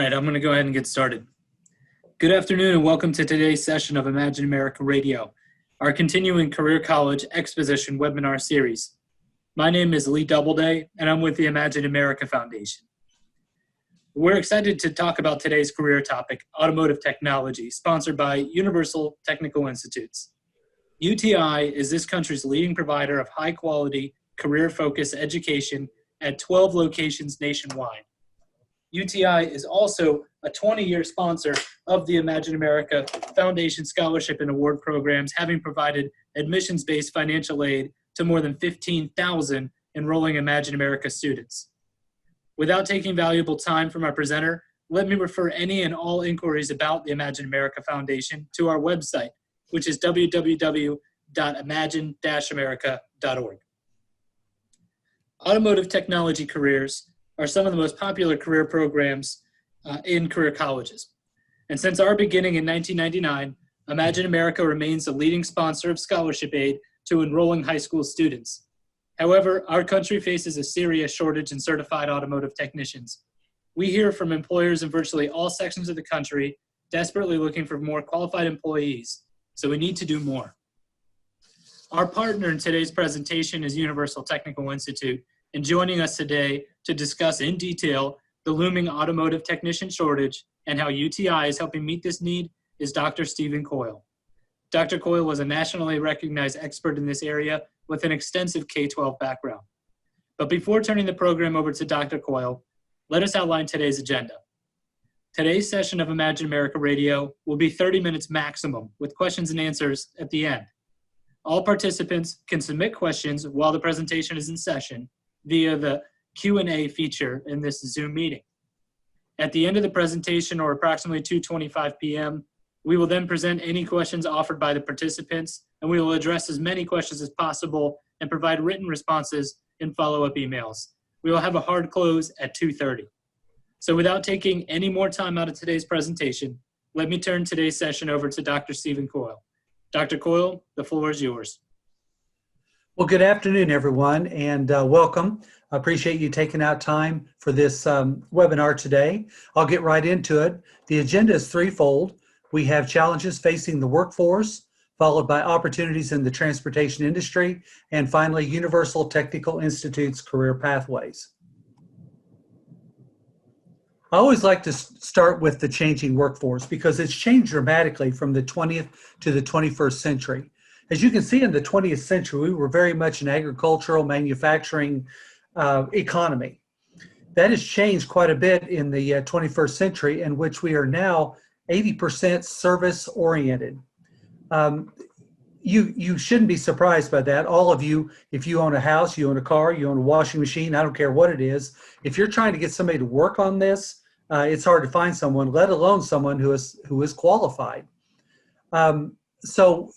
right, I'm going to go ahead and get started. Good afternoon and welcome to today's session of Imagine America Radio, our continuing Career College Exposition webinar series. My name is Lee Doubleday and I'm with the Imagine America Foundation. We're excited to talk about today's career topic, automotive technology, sponsored by Universal Technical Institutes. UTI is this country's leading provider of high-quality, career-focused education at 12 locations nationwide. UTI is also a 20-year sponsor of the Imagine America Foundation Scholarship and Award Programs, having provided admissions-based financial aid to more than 15,000 enrolling Imagine America students. Without taking valuable time from our presenter, let me refer any and all inquiries about the Imagine America Foundation to our website, which is www.imagine-america.org. Automotive technology careers are some of the most popular career programs in career colleges. And since our beginning in 1999, Imagine America remains the leading sponsor of scholarship aid to enrolling high school students. However, our country faces a serious shortage in certified automotive technicians. We hear from employers in virtually all sections of the country desperately looking for more qualified employees, so we need to do more. Our partner in today's presentation is Universal Technical Institute, and joining us today to discuss in detail the looming automotive technician shortage and how UTI is helping meet this need is Dr. Stephen Coyle. Dr. Coyle was a nationally recognized expert in this area with an extensive K-12 background. But before turning the program over to Dr. Coyle, let us outline today's agenda. Today's session of Imagine America Radio will be 30 minutes maximum with questions and answers at the end. All participants can submit questions while the presentation is in session via the Q&A feature in this Zoom meeting. At the end of the presentation, or approximately 2:25 p.m., we will then present any questions offered by the participants, and we will address as many questions as possible and provide written responses in follow-up emails. We will have a hard close at 2:30. So without taking any more time out of today's presentation, let me turn today's session over to Dr. Stephen Coyle. Dr. Coyle, the floor is yours. Well, good afternoon, everyone, and welcome. I appreciate you taking out time for this webinar today. I'll get right into it. The agenda is threefold. We have challenges facing the workforce, followed by opportunities in the transportation industry, and finally, Universal Technical Institute's career pathways. I always like to start with the changing workforce because it's changed dramatically from the 20th to the 21st century. As you can see, in the 20th century, we were very much an agricultural manufacturing economy. That has changed quite a bit in the 21st century, in which we are now 80% service-oriented. You shouldn't be surprised by that. All of you, if you own a house, you own a car, you own a washing machine, I don't care what it is, if you're trying to get somebody to work on this, it's hard to find someone, let alone someone who is qualified. So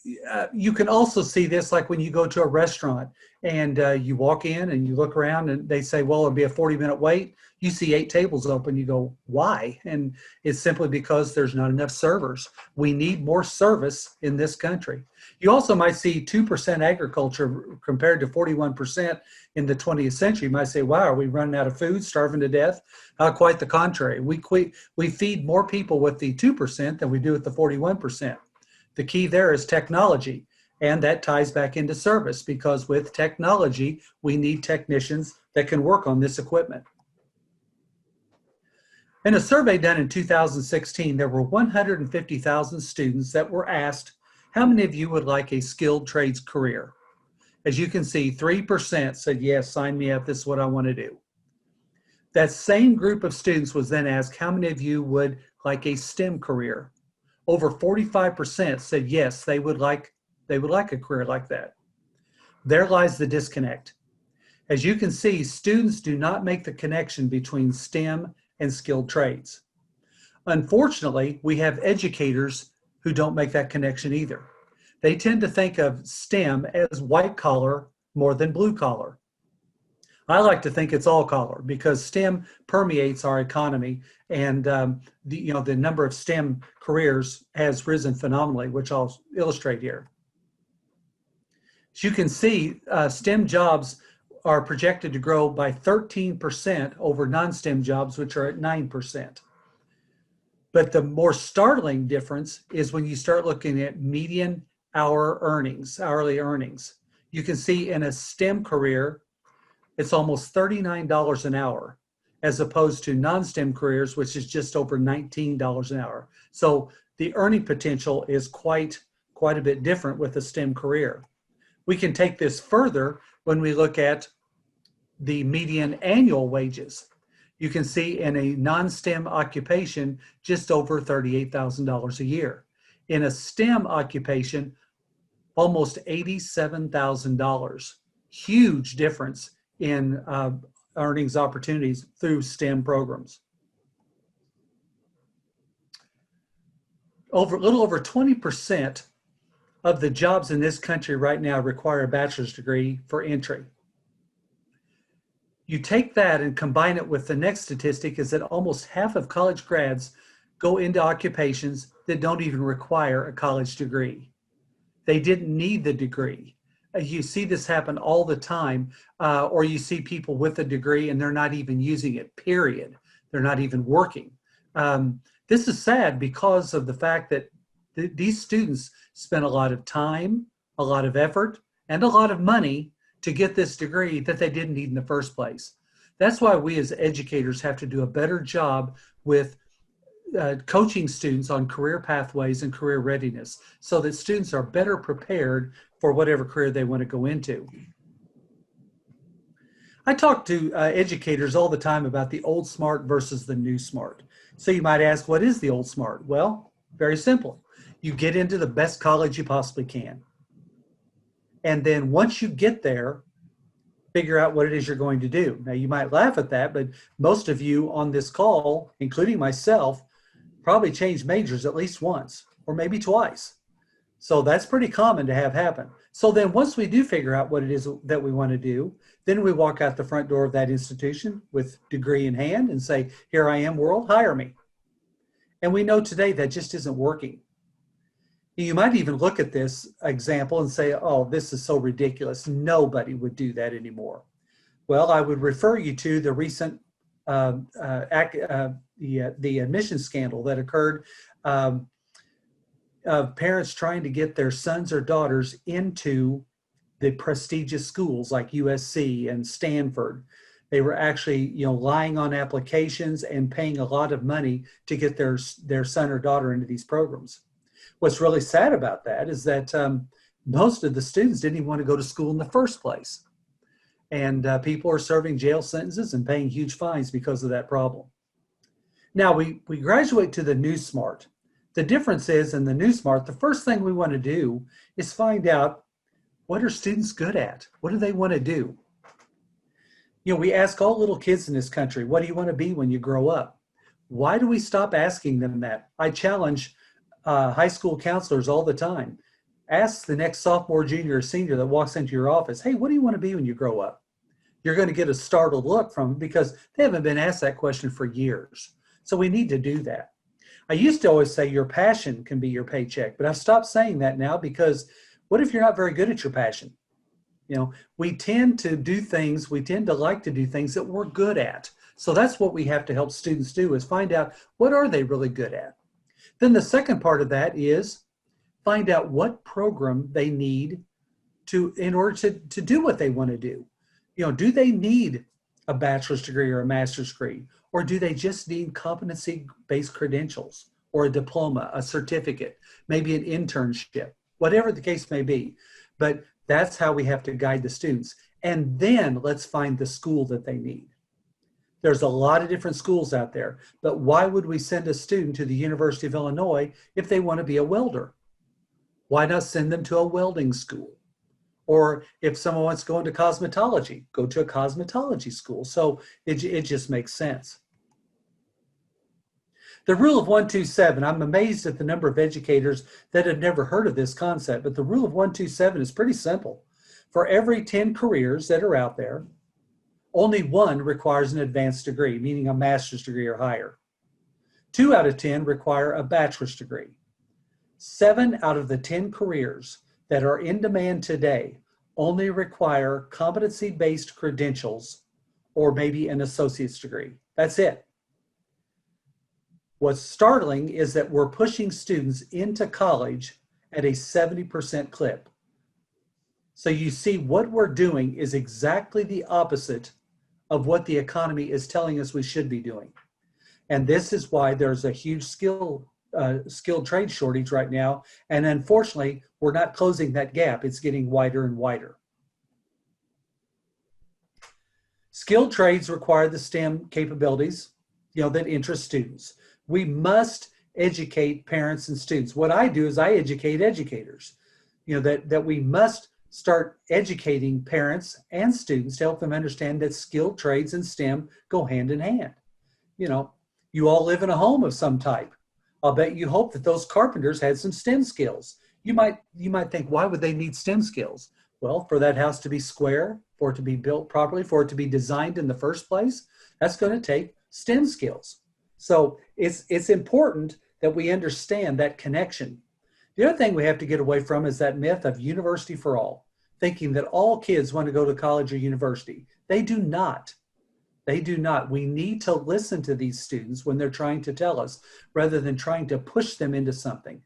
you can also see this like when you go to a restaurant and you walk in and you look around and they say, well, it'll be a 40-minute wait. You see 8 tables open, you go, why? And it's simply because there's not enough servers. We need more service in this country. You also might see 2% agriculture compared to 41% in the 20th century. You might say, wow, are we running out of food, starving to death? Quite the contrary. We feed more people with the 2% than we do with the 41%. The key there is technology, and that ties back into service because with technology, we need technicians that can work on this equipment. In a survey done in 2016, there were 150,000 students that were asked, how many of you would like a skilled trades career? As you can see, 3% said, yes, sign me up, this is what I want to do. That same group of students was then asked, how many of you would like a STEM career? Over 45% said yes, they would like a career like that. There lies the disconnect. As you can see, students do not make the connection between STEM and skilled trades. Unfortunately, we have educators who don't make that connection either. They tend to think of STEM as white collar more than blue collar. I like to think it's all collar because STEM permeates our economy, and the number of STEM careers has risen phenomenally, which I'll illustrate here. As you can see, STEM jobs are projected to grow by 13% over non-STEM jobs, which are at 9%. But the more startling difference is when you start looking at median hourly earnings. You can see in a STEM career, it's almost $39 an hour, as opposed to non-STEM careers, which is just over $19 an hour. So the earning potential is quite a bit different with a STEM career. We can take this further when we look at the median annual wages. You can see in a non-STEM occupation, just over $38,000 a year. In a STEM occupation, almost $87,000. Huge difference in earnings opportunities through STEM programs. A little over 20% of the jobs in this country right now require a bachelor's degree for entry. You take that and combine it with the next statistic is that almost half of college grads go into occupations that don't even require a college degree. They didn't need the degree. You see this happen all the time, or you see people with a degree and they're not even using it, period. They're not even working. This is sad because of the fact that these students spent a lot of time, a lot of effort, and a lot of money to get this degree that they didn't need in the first place. That's why we as educators have to do a better job with coaching students on career pathways and career readiness so that students are better prepared for whatever career they want to go into. I talk to educators all the time about the old smart versus the new smart. So you might ask, what is the old smart? Well, very simple. You get into the best college you possibly can. And then once you get there, figure out what it is you're going to do. Now, you might laugh at that, but most of you on this call, including myself, probably changed majors at least once or maybe twice. So that's pretty common to have happen. So then once we do figure out what it is that we want to do, then we walk out the front door of that institution with degree in hand and say, here I am, world, hire me. And we know today that just isn't working. You might even look at this example and say, oh, this is so ridiculous. Nobody would do that anymore. Well, I would refer you to the recent the admission scandal that occurred of parents trying to get their sons or daughters into the prestigious schools like USC and Stanford. They were actually, lying on applications and paying a lot of money to get their son or daughter into these programs. What's really sad about that is that most of the students didn't even want to go to school in the first place. And people are serving jail sentences and paying huge fines because of that problem. Now, we graduate to the new smart. The difference is in the new smart, the first thing we want to do is find out, what are students good at? What do they want to do? We ask all little kids in this country, what do you want to be when you grow up? Why do we stop asking them that? I challenge high school counselors all the time. Ask the next sophomore, junior, or senior that walks into your office, hey, what do you want to be when you grow up? You're going to get a startled look from them because they haven't been asked that question for years. So we need to do that. I used to always say your passion can be your paycheck, but I've stopped saying that now because what if you're not very good at your passion? We tend to like to do things that we're good at. So that's what we have to help students do is find out what are they really good at. Then the second part of that is find out what program they need in order to do what they want to do. Do they need a bachelor's degree or a master's degree? Or do they just need competency-based credentials or a diploma, a certificate, maybe an internship, whatever the case may be. But that's how we have to guide the students. And then let's find the school that they need. There's a lot of different schools out there, but why would we send a student to the University of Illinois if they want to be a welder? Why not send them to a welding school? Or if someone wants to go into cosmetology, go to a cosmetology school. So it just makes sense. The rule of 127, I'm amazed at the number of educators that have never heard of this concept, but the rule of 127 is pretty simple. For every 10 careers that are out there, only one requires an advanced degree, meaning a master's degree or higher. 2 out of 10 require a bachelor's degree. 7 out of the 10 careers that are in demand today only require competency-based credentials or maybe an associate's degree. That's it. What's startling is that we're pushing students into college at a 70% clip. So you see what we're doing is exactly the opposite of what the economy is telling us we should be doing. And this is why there's a huge skilled trade shortage right now. And unfortunately, we're not closing that gap. It's getting wider and wider. Skilled trades require the STEM capabilities, that interest students. We must educate parents and students. What I do is I educate educators, that we must start educating parents and students to help them understand that skilled trades and STEM go hand in hand. You all live in a home of some type. I'll bet you hope that those carpenters had some STEM skills. You might think, why would they need STEM skills? Well, for that house to be square, for it to be built properly, for it to be designed in the first place, that's going to take STEM skills. So it's important that we understand that connection. The other thing we have to get away from is that myth of university for all, thinking that all kids want to go to college or university. They do not. They do not. We need to listen to these students when they're trying to tell us, rather than trying to push them into something.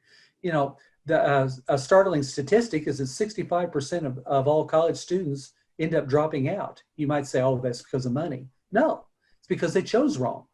A startling statistic is that 65% of all college students end up dropping out. You might say, oh, that's because of money. No, it's because they chose wrong.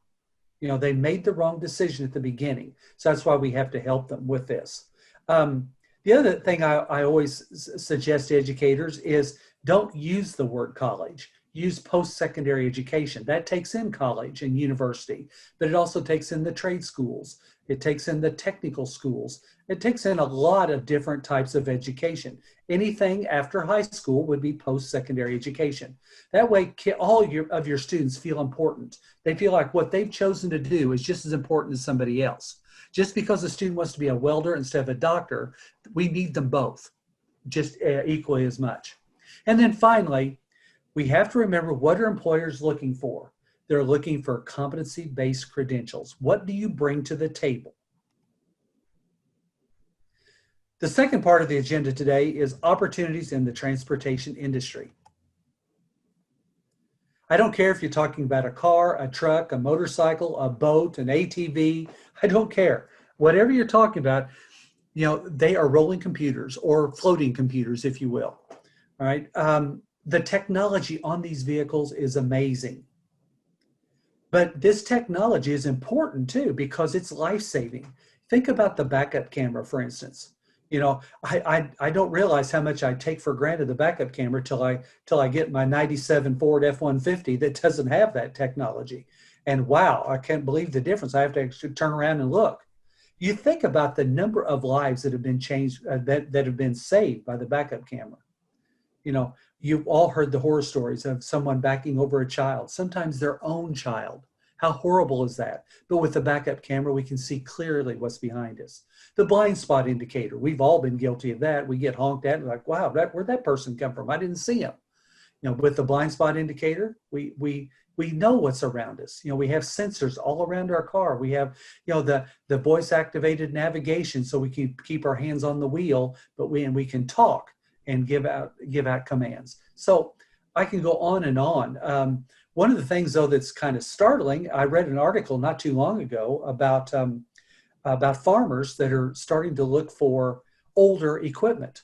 They made the wrong decision at the beginning. So that's why we have to help them with this. The other thing I always suggest to educators is don't use the word college. Use post-secondary education. That takes in college and university, but it also takes in the trade schools. It takes in the technical schools. It takes in a lot of different types of education. Anything after high school would be post-secondary education. That way, all of your students feel important. They feel like what they've chosen to do is just as important as somebody else. Just because a student wants to be a welder instead of a doctor, we need them both just equally as much. And then finally, we have to remember, what are employers looking for? They're looking for competency-based credentials. What do you bring to the table? The second part of the agenda today is opportunities in the transportation industry. I don't care if you're talking about a car, a truck, a motorcycle, a boat, an ATV. I don't care. Whatever you're talking about, they are rolling computers or floating computers, if you will. All right. The technology on these vehicles is amazing. But this technology is important too, because it's life-saving. Think about the backup camera, for instance. I don't realize how much I take for granted the backup camera till I get my 97 Ford F-150 that doesn't have that technology. And wow, I can't believe the difference. I have to actually turn around and look. You think about the number of lives that have been changed, that have been saved by the backup camera. You've all heard the horror stories of someone backing over a child, sometimes their own child. How horrible is that? But with the backup camera, we can see clearly what's behind us. The blind spot indicator, we've all been guilty of that. We get honked at and like, wow, where'd that person come from? I didn't see him. With the blind spot indicator, we know what's around us. We have sensors all around our car. We have, the voice activated navigation, so we can keep our hands on the wheel, but we can talk and give out commands. So I can go on and on. One of the things, though, that's kind of startling, I read an article not too long ago about farmers that are starting to look for older equipment.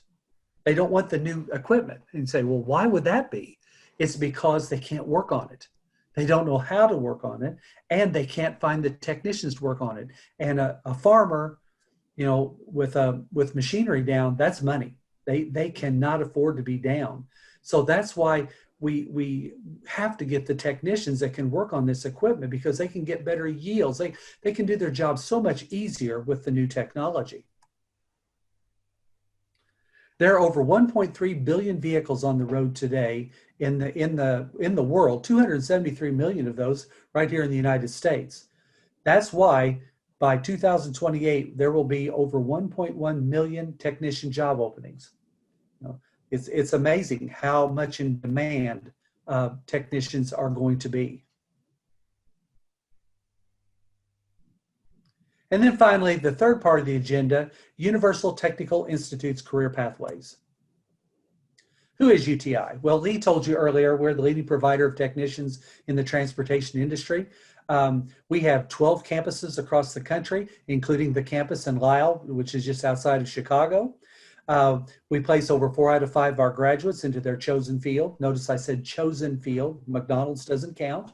They don't want the new equipment, and say, well, why would that be? It's because they can't work on it. They don't know how to work on it, and they can't find the technicians to work on it. And a farmer, with machinery down, that's money. They cannot afford to be down. So that's why we have to get the technicians that can work on this equipment, because they can get better yields. They can do their job so much easier with the new technology. There are over 1.3 billion vehicles on the road today in the world, 273 million of those right here in the United States. That's why by 2028, there will be over 1.1 million technician job openings. It's amazing how much in demand technicians are going to be. And then finally, the third part of the agenda, Universal Technical Institute's career pathways. Who is UTI? Well, Lee told you earlier, we're the leading provider of technicians in the transportation industry. We have 12 campuses across the country, including the campus in Lisle, which is just outside of Chicago. We place over 4 out of 5 of our graduates into their chosen field. Notice I said chosen field. McDonald's doesn't count.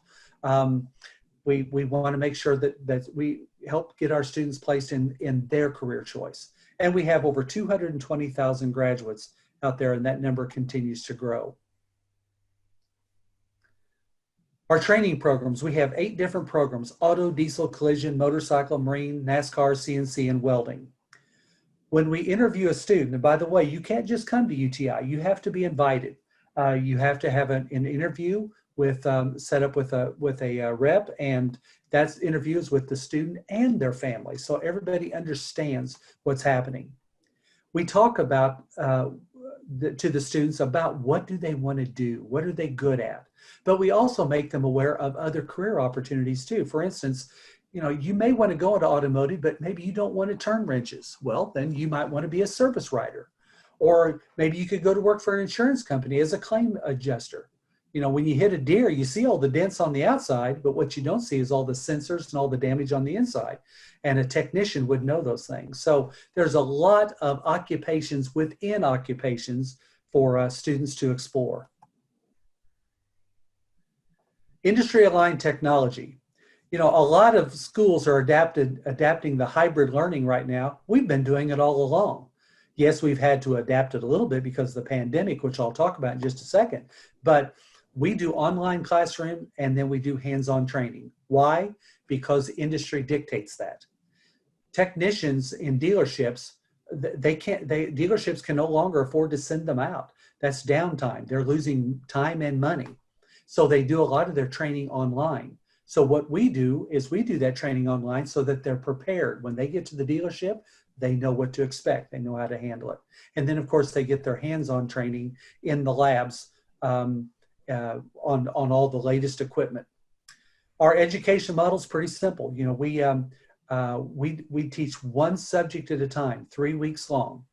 We want to make sure that we help get our students placed in their career choice. And we have over 220,000 graduates out there, and that number continues to grow. Our training programs, we have 8 different programs: auto, diesel, collision, motorcycle, marine, NASCAR, CNC, and welding. When we interview a student, and by the way, you can't just come to UTI, you have to be invited. You have to have an interview with set up with a rep, and that's interviews with the student and their family, so everybody understands what's happening. We talk about to the students about what do they want to do, what are they good at, but we also make them aware of other career opportunities too. For instance, you may want to go into automotive, but maybe you don't want to turn wrenches. Well, then you might want to be a service writer, or maybe you could go to work for an insurance company as a claim adjuster. When you hit a deer, you see all the dents on the outside, but what you don't see is all the sensors and all the damage on the inside. And a technician would know those things. So there's a lot of occupations within occupations for students to explore. Industry-aligned technology. A lot of schools are adapting the hybrid learning right now. We've been doing it all along. Yes, we've had to adapt it a little bit because of the pandemic, which I'll talk about in just a second. But we do online classroom, and then we do hands-on training. Why? Because industry dictates that. Technicians in dealerships, dealerships can no longer afford to send them out. That's downtime. They're losing time and money. So they do a lot of their training online. So what we do is we do that training online so that they're prepared. When they get to the dealership, they know what to expect. They know how to handle it. And then, of course, they get their hands-on training in the labs on all the latest equipment. Our education model is pretty simple. We teach one subject at a time, 3 weeks long.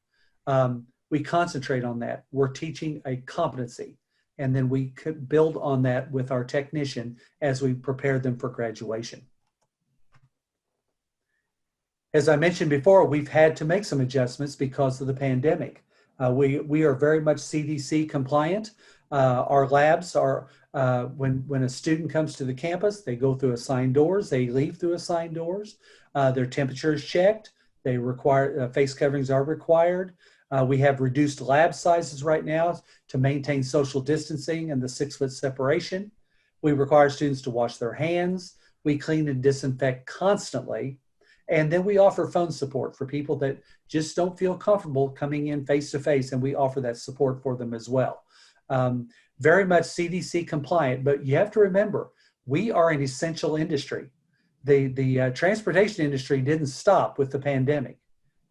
We concentrate on that. We're teaching a competency, and then we could build on that with our technician as we prepare them for graduation. As I mentioned before, we've had to make some adjustments because of the pandemic. We are very much CDC compliant. Our labs are, when a student comes to the campus, they go through assigned doors, they leave through assigned doors, their temperature is checked, they require, face coverings are required. We have reduced lab sizes right now to maintain social distancing and the 6-foot separation. We require students to wash their hands. We clean and disinfect constantly. And then we offer phone support for people that just don't feel comfortable coming in face-to-face, and we offer that support for them as well. Very much CDC compliant, but you have to remember, we are an essential industry. The transportation industry didn't stop with the pandemic.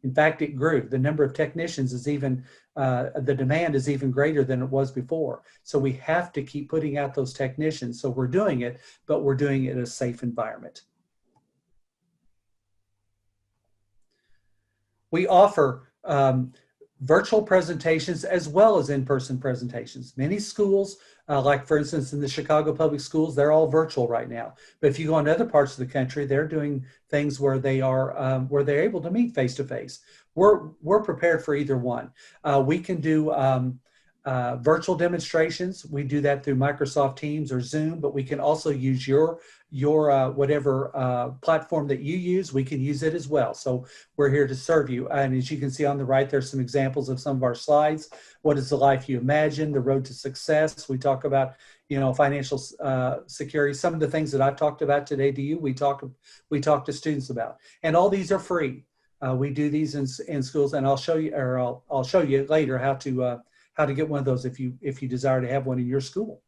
In fact, it grew. The number of technicians is even, the demand is even greater than it was before. So we have to keep putting out those technicians. So we're doing it, but we're doing it in a safe environment. We offer virtual presentations as well as in-person presentations. Many schools, like for instance in the Chicago Public Schools, they're all virtual right now. But if you go in other parts of the country, they're doing things where they are where they're able to meet face-to-face. We're prepared for either one. We can do virtual demonstrations. We do that through Microsoft Teams or Zoom, but we can also use your whatever platform that you use. We can use it as well. So we're here to serve you. And as you can see on the right, there's some examples of some of our slides. What is the life you imagine? The road to success. We talk about, financial security. Some of the things that I've talked about today to you, we talk to students about. And all these are free. We do these in schools, and I'll show you, or I'll show you later how to get one of those if you desire to have one in your school.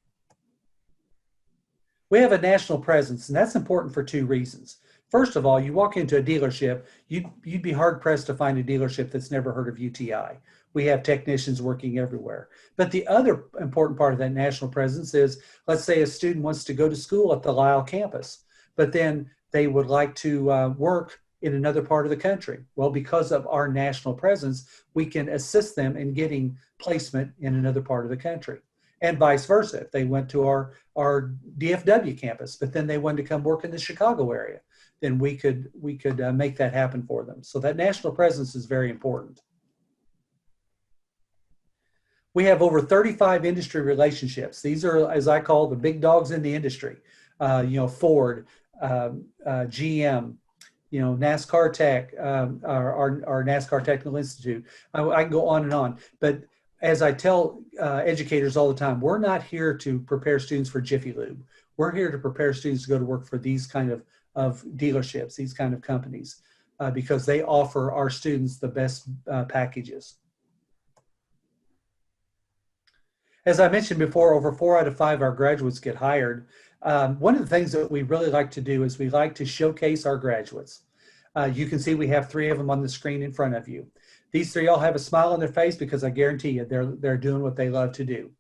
We have a national presence, and that's important for 2 reasons. First of all, you walk into a dealership, you'd be hard pressed to find a dealership that's never heard of UTI. We have technicians working everywhere. But the other important part of that national presence is, let's say a student wants to go to school at the Lisle campus, but then they would like to work in another part of the country. Well, because of our national presence, we can assist them in getting placement in another part of the country. and vice versa. If they went to our DFW campus, but then they wanted to come work in the Chicago area, then we could make that happen for them. So that national presence is very important. We have over 35 industry relationships. These are, as I call, the big dogs in the industry. Ford, GM, NASCAR Tech, our NASCAR Technical Institute. I can go on and on. But as I tell educators all the time, we're not here to prepare students for Jiffy Lube. We're here to prepare students to go to work for these kind of dealerships, these kind of companies, because they offer our students the best packages. As I mentioned before, over 4 out of 5 our graduates get hired. One of the things that we really like to do is we like to showcase our graduates. You can see we have 3 of them on the screen in front of you. These 3 all have a smile on their face because I guarantee you they're doing what they love to do.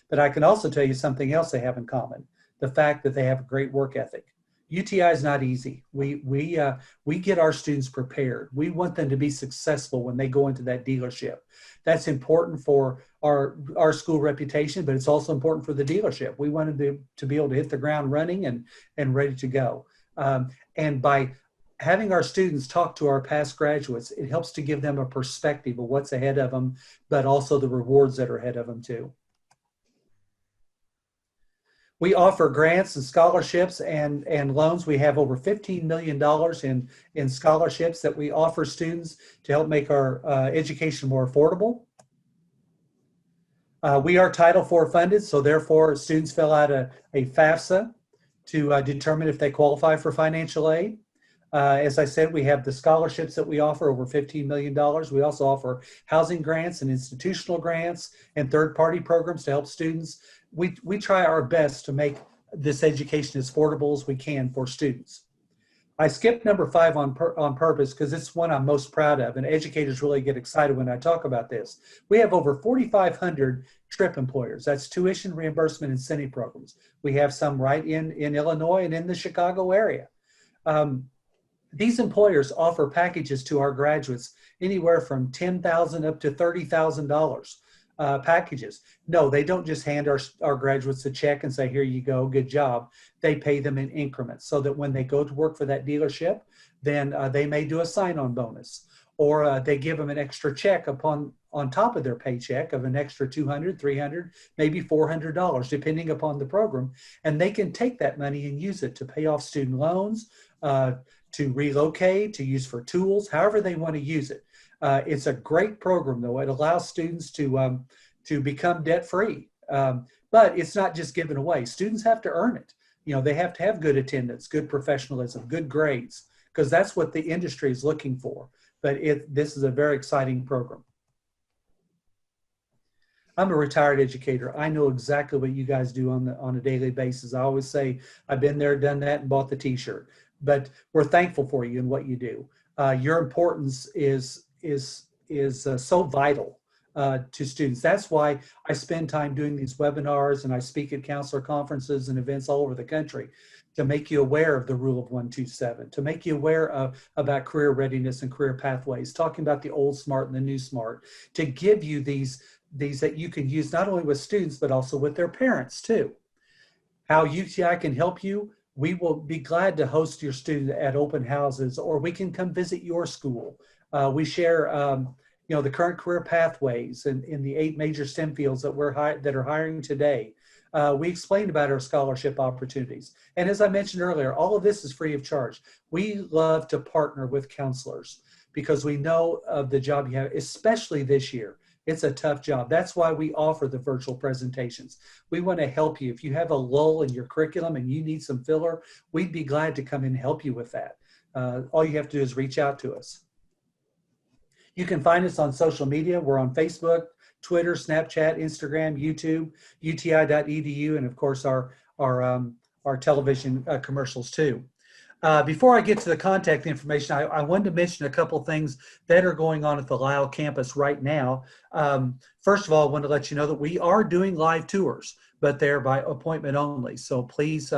But I can also tell you something else they have in common, the fact that they have a great work ethic. UTI is not easy. We get our students prepared. We want them to be successful when they go into that dealership. That's important for our school reputation, but it's also important for the dealership. We wanted to be able to hit the ground running and ready to go. And by having our students talk to our past graduates, it helps to give them a perspective of what's ahead of them, but also the rewards that are ahead of them too. We offer grants and scholarships and loans. We have over $15 million in scholarships that we offer students to help make our education more affordable. We are Title IV funded, so therefore students fill out a FAFSA to determine if they qualify for financial aid. As I said, we have the scholarships that we offer, over $15 million. We also offer housing grants and institutional grants and third-party programs to help students. We try our best to make this education as affordable as we can for students. I skipped number 5 on purpose because it's one I'm most proud of, and educators really get excited when I talk about this. We have over 4,500 TRIP employers. That's tuition reimbursement incentive programs. We have some right in Illinois and in the Chicago area. These employers offer packages to our graduates anywhere from $10,000 up to $30,000. Packages. No, they don't just hand our graduates a check and say, here you go, good job. They pay them in increments so that when they go to work for that dealership, then they may do a sign-on bonus, or they give them an extra check on top of their paycheck of an extra $200, $300, maybe $400, depending upon the program. And they can take that money and use it to pay off student loans, to relocate, to use for tools, however they want to use it. It's a great program, though. It allows students to become debt-free. But it's not just given away. Students have to earn it. They have to have good attendance, good professionalism, good grades, because that's what the industry is looking for. But this is a very exciting program. I'm a retired educator. I know exactly what you guys do on a daily basis. I always say, I've been there, done that, and bought the t-shirt. But we're thankful for you and what you do. Your importance is so vital to students. That's why I spend time doing these webinars and I speak at counselor conferences and events all over the country to make you aware of the rule of 127, to make you aware about career readiness and career pathways, talking about the old SMART and the new SMART, to give you these that you can use not only with students, but also with their parents too. How UTI can help you, we will be glad to host your student at open houses, or we can come visit your school. We share, the current career pathways in the 8 major STEM fields that are hiring today. We explain about our scholarship opportunities. And as I mentioned earlier, all of this is free of charge. We love to partner with counselors because we know of the job you have, especially this year. It's a tough job. That's why we offer the virtual presentations. We want to help you. If you have a lull in your curriculum and you need some filler, we'd be glad to come in and help you with that. All you have to do is reach out to us. You can find us on social media. We're on Facebook, Twitter, Snapchat, Instagram, YouTube, uti.edu, and of course our television commercials too. Before I get to the contact information, I wanted to mention a couple things that are going on at the Lisle campus right now. First of all, I want to let you know that we are doing live tours, but they're by appointment only. So please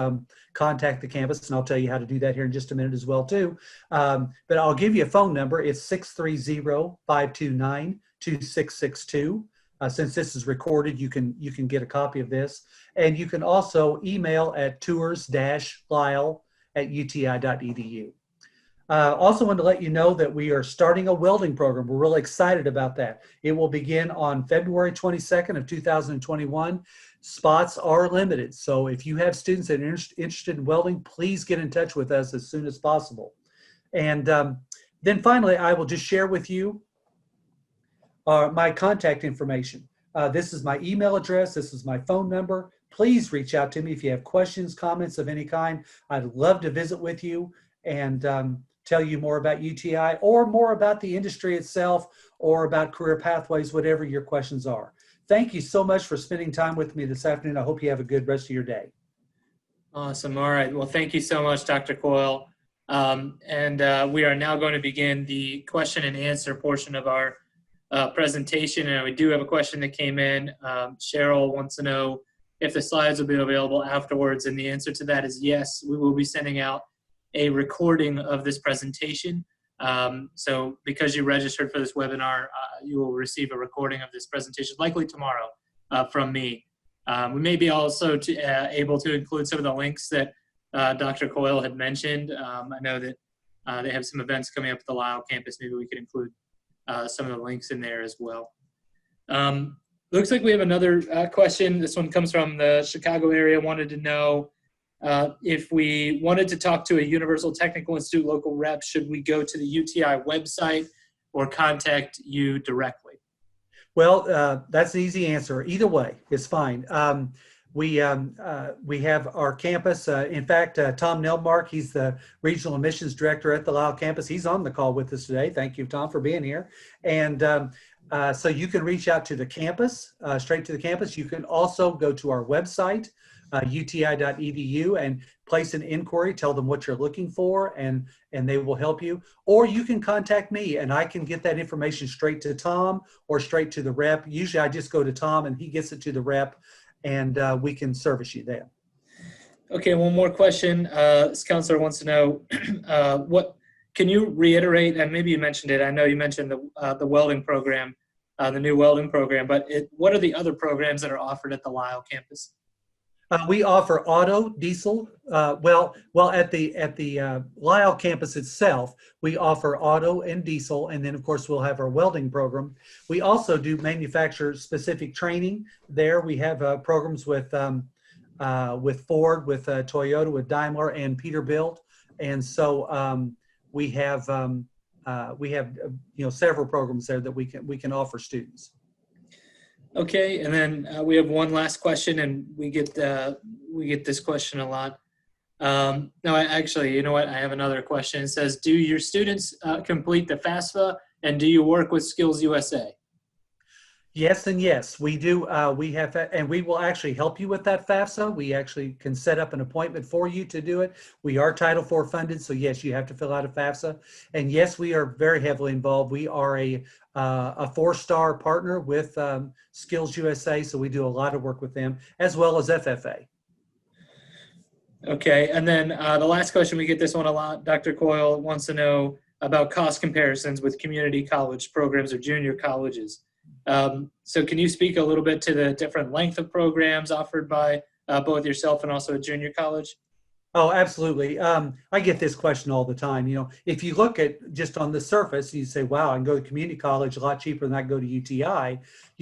contact the campus, and I'll tell you how to do that here in just a minute as well too. But I'll give you a phone number. It's 630-529-2662. Since this is recorded, you can get a copy of this. And you can also email at tours-lisle@uti.edu. Also want to let you know that we are starting a welding program. We're really excited about that. It will begin on February 22nd of 2021. Spots are limited. So if you have students that are interested in welding, please get in touch with us as soon as possible. And then finally, I will just share with you my contact information. This is my email address. This is my phone number. Please reach out to me if you have questions, comments of any kind. I'd love to visit with you and tell you more about UTI or more about the industry itself or about career pathways, whatever your questions are. Thank you so much for spending time with me this afternoon. I hope you have a good rest of your day. Awesome. All right. Well, thank you so much, Dr. Coyle. We are now going to begin the question and answer portion of our presentation. And we do have a question that came in. Cheryl wants to know if the slides will be available afterwards. And the answer to that is yes. We will be sending out a recording of this presentation. So because you registered for this webinar, you will receive a recording of this presentation, likely tomorrow, from me. We may be also able to include some of the links that Dr. Coyle had mentioned. I know that they have some events coming up at the Lisle campus. Maybe we could include some of the links in there as well. Looks like we have another question. This one comes from the Chicago area. Wanted to know if we wanted to talk to a Universal Technical Institute local rep, should we go to the UTI website or contact you directly? Well, that's an easy answer. Either way is fine. We have our campus. In fact, Tom Nelmark, he's the Regional Admissions Director at the Lisle campus. He's on the call with us today. Thank you, Tom, for being here. And so you can reach out to the campus, straight to the campus. You can also go to our website, uti.edu, and place an inquiry, tell them what you're looking for, and they will help you. Or you can contact me and I can get that information straight to Tom or straight to the rep. Usually I just go to Tom and he gets it to the rep, and we can service you there. Okay, one more question. This counselor wants to know, can you reiterate, and maybe you mentioned it, I know you mentioned the welding program, the new welding program, but what are the other programs that are offered at the Lisle campus? We offer auto, diesel. At the Lisle campus itself, we offer auto and diesel, and then of course we'll have our welding program. We also do manufacturer-specific training. There we have programs with Ford, with Toyota, with Daimler, and Peterbilt, and so we have several programs there that we can offer students. Okay, and then we have one last question, and we get this question a lot. No, actually, you know what? I have another question. It says, do your students complete the FAFSA, and do you work with Skills USA? Yes and yes, we do. We have, and we will actually help you with that FAFSA. We actually can set up an appointment for you to do it. We are Title IV funded, so yes, you have to fill out a FAFSA. And yes, we are very heavily involved. We are a 4-star partner with Skills USA, so we do a lot of work with them, as well as FFA. Okay, and then the last question, we get this one a lot. Dr. Coyle wants to know about cost comparisons with community college programs or junior colleges. So can you speak a little bit to the different length of programs offered by both yourself and also a junior college? Oh, absolutely. I get this question all the time. If you look at just on the surface, you say, wow, I can go to community college a lot cheaper than I go to UTI.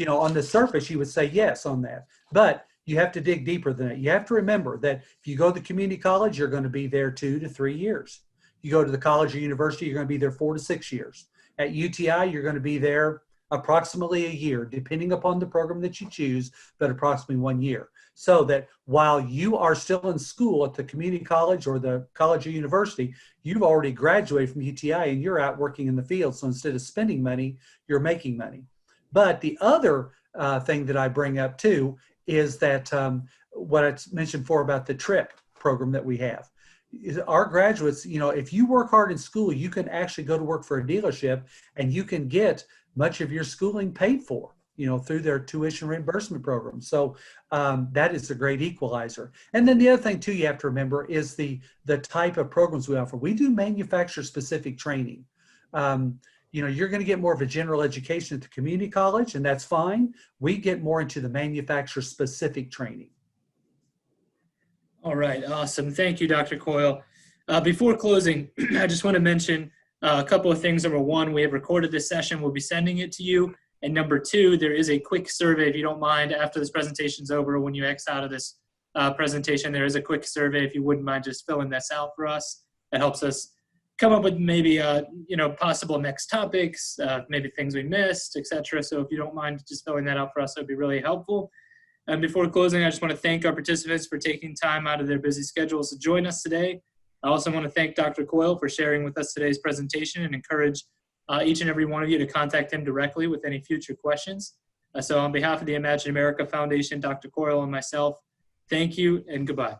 On the surface, you would say yes on that. But you have to dig deeper than that. You have to remember that if you go to community college, you're going to be there 2 to 3 years. You go to the college or university, you're going to be there 4 to 6 years. At UTI, you're going to be there approximately a year, depending upon the program that you choose, but approximately 1 year. So that while you are still in school at the community college or the college or university, you've already graduated from UTI and you're out working in the field. So instead of spending money, you're making money. But the other thing that I bring up too is that what I mentioned before about the TRIP program that we have. Our graduates, if you work hard in school, you can actually go to work for a dealership and you can get much of your schooling paid for, through their tuition reimbursement program. So that is a great equalizer. And then the other thing too you have to remember is the type of programs we offer. We do manufacturer specific training. you're going to get more of a general education at the community college, and that's fine. We get more into the manufacturer specific training. All right, awesome. Thank you, Dr. Coyle. Before closing, I just want to mention a couple of things. Number one, we have recorded this session. We'll be sending it to you. And number two, there is a quick survey, if you don't mind, after this presentation's over, when you X out of this presentation, there is a quick survey. If you wouldn't mind just filling this out for us, that helps us come up with maybe, possible next topics, maybe things we missed, etc. So if you don't mind just filling that out for us, that would be really helpful. And before closing, I just want to thank our participants for taking time out of their busy schedules to join us today. I also want to thank Dr. Coyle for sharing with us today's presentation and encourage each and every one of you to contact him directly with any future questions. So on behalf of the Imagine America Foundation, Dr. Coyle and myself, thank you and goodbye.